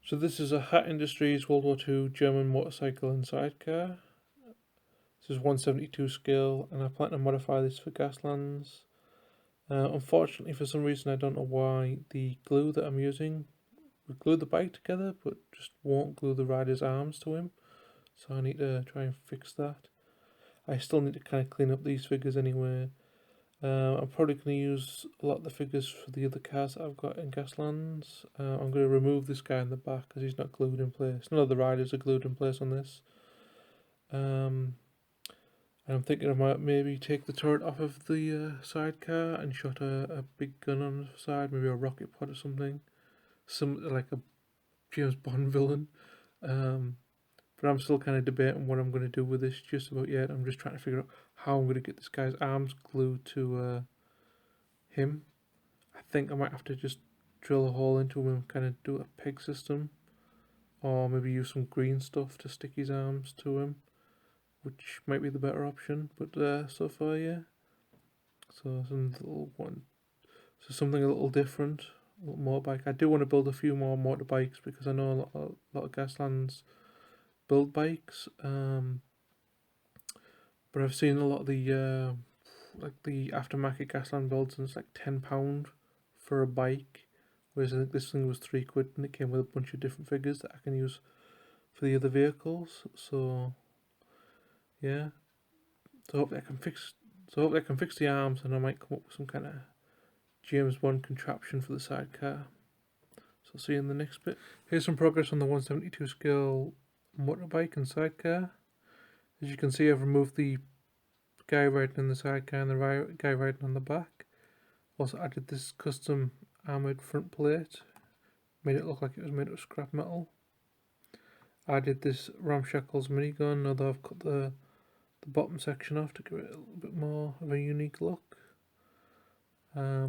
So this is a Hat Industries WW2 German motorcycle and sidecar. This is 172 scale, and I plan to modify this for Gaslands. Unfortunately, for some reason, I don't know why the glue that I'm using would glue the bike together, but just won't glue the rider's arms to him. So I need to try and fix that. I still need to kind of clean up these figures anyway. I'm probably going to use a lot of the figures for the other cars that I've got in Gaslands. I'm going to remove this guy in the back because he's not glued in place. None of the riders are glued in place on this. And I'm thinking I might maybe take the turret off of the sidecar and shot a big gun on the side, maybe a rocket pod or something. Some like a James Bond villain. But I'm still kind of debating what I'm going to do with this just about yet. I'm just trying to figure out how I'm going to get this guy's arms glued to him. I think I might have to just drill a hole into him and kind of do a peg system, or maybe use some green stuff to stick his arms to him, which might be the better option. But so far, yeah. So something a little different, a little motorbike. I do want to build a few more motorbikes because I know a lot of Gaslands build bikes. But I've seen a lot of the like the aftermarket Gasland builds, and it's like £10 for a bike. Whereas I think this thing was £3 and it came with a bunch of different figures that I can use for the other vehicles. So yeah. So hopefully I can fix the arms, and I might come up with some kind of James Bond contraption for the sidecar. So I'll see you in the next bit. Here's some progress on the 172 scale motorbike and sidecar. As you can see, I've removed the guy riding in the sidecar and the guy riding on the back. Also added this custom armoured front plate, made it look like it was made of scrap metal. Added this ramshackles minigun, although I've cut the bottom section off to give it a little bit more of a unique look. I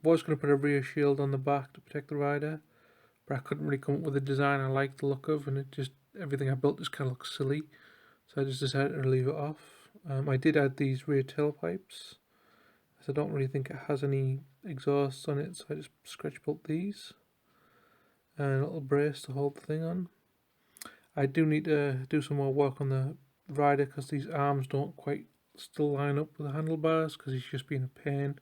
was going to put a rear shield on the back to protect the rider, but I couldn't really come up with a design I liked the look of, and it just, everything I built just kind of looks silly, so I just decided to leave it off. I did add these rear tailpipes, as I don't really think it has any exhausts on it, so I just scratch built these, and a little brace to hold the thing on. I do need to do some more work on the rider because these arms don't quite still line up with the handlebars, because he's just being a pain,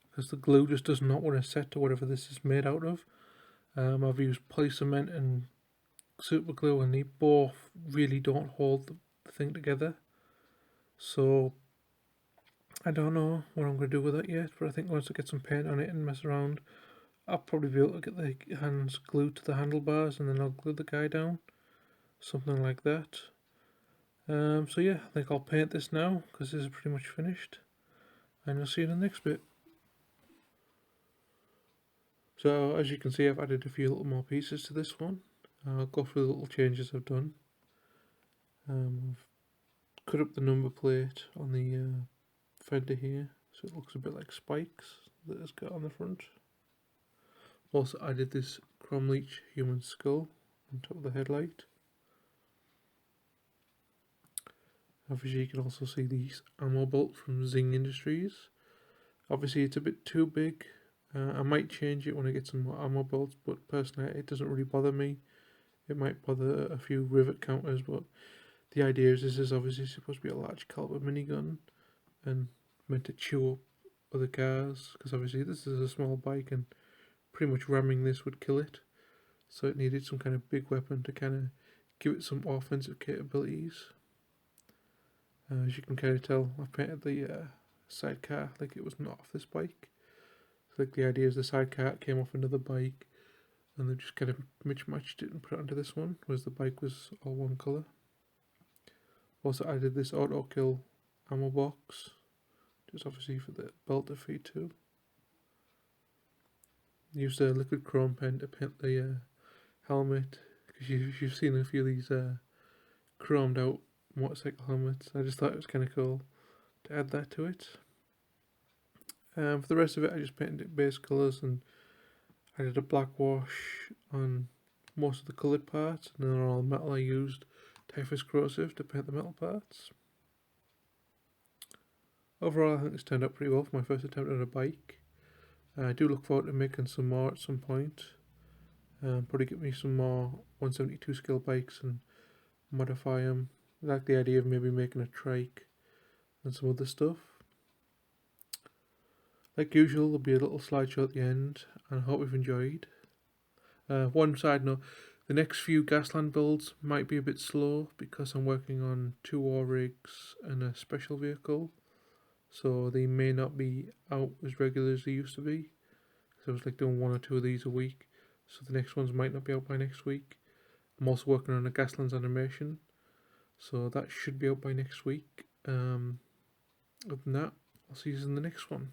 because the glue just does not want to set to whatever this is made out of. I've used poly cement and super glue, and they both really don't hold the thing together. So I don't know what I'm going to do with it yet, but I think once I get some paint on it and mess around, I'll probably be able to get the hands glued to the handlebars, and then I'll glue the guy down. Something like that. So yeah, I think I'll paint this now because this is pretty much finished, and I'll see you in the next bit. So as you can see, I've added a few little more pieces to this one. I'll go through the little changes I've done. I've cut up the number plate on the fender here, so it looks a bit like spikes that it's got on the front. Also added this chrome leech human skull on top of the headlight. Obviously you can also see the ammo bolt from Zing Industries. Obviously it's a bit too big. I might change it when I get some more ammo bolts, but personally it doesn't really bother me. It might bother a few rivet counters, but the idea is this is obviously supposed to be a large caliber minigun and meant to chew up other cars, because obviously this is a small bike and pretty much ramming this would kill it. So it needed some kind of big weapon to kind of give it some offensive capabilities. As you can kind of tell, I've painted the sidecar like it was not off this bike. So like the idea is the sidecar came off another bike, and they just kind of mismatched it and put it onto this one, whereas the bike was all one colour. Also added this auto kill ammo box, just obviously for the belt to feed to. Used a liquid chrome pen to paint the helmet, because you've seen a few of these chromed out motorcycle helmets. I just thought it was kind of cool to add that to it. For the rest of it, I just painted it base colours and added a black wash on most of the coloured parts, and then all metal I used typhus corrosive to paint the metal parts. Overall, I think this turned out pretty well for my first attempt on a bike. I do look forward to making some more at some point. Probably get me some more 172 scale bikes and modify them. I like the idea of maybe making a trike and some other stuff. Like usual, there'll be a little slideshow at the end, and I hope you've enjoyed. One side note, the next few Gasland builds might be a bit slow because I'm working on 2 war rigs and a special vehicle, so they may not be out as regular as they used to be. So I was like doing 1 or 2 of these a week, so the next ones might not be out by next week. I'm also working on a Gaslands animation, so that should be out by next week. Other than that, I'll see you in the next one.